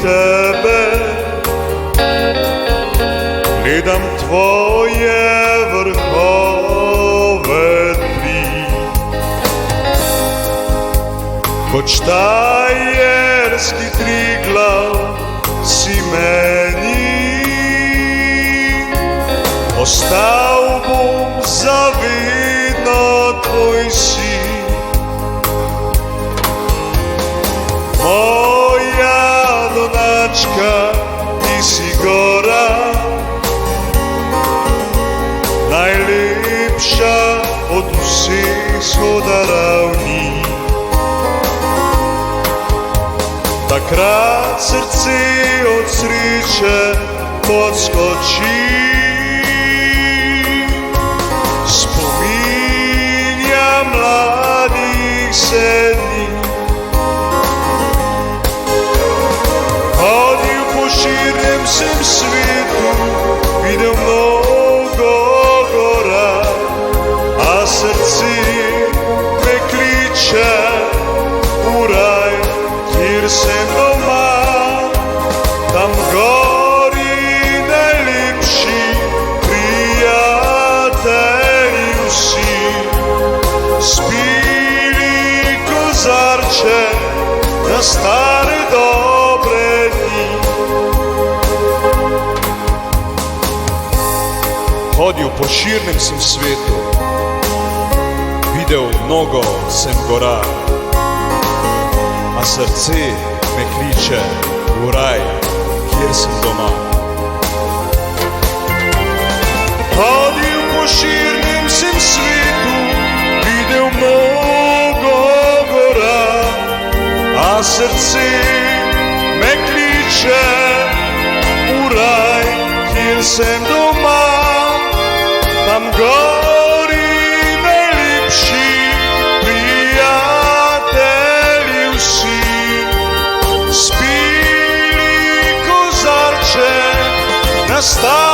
tebe, gledam tvoje vrhove tri, kot štajerski Triglav si meni. Ostal bom zavedno tvoj sin, moja donačka, ti si gora, najlepša od vseh shoda ravni. Takrat srce od sreče podskoči, spominja mladih se dni. Hodil po širnem sem svetu, videl mnogo gora, a srce me kliče v raj, kjer sem doma. Tam gori najlepši prijatelji vsi, spili kozarče na stare dobre dni. Hodil po širnem sem svetu, videl mnogo sem gora, a srce me kliče v raj, kjer sem doma. Hodil po širnem sem svetu, videl mnogo gora, a srce me kliče v raj, kjer sem doma. Tam gori najlepši prijatelji vsi, spili kozarče na stare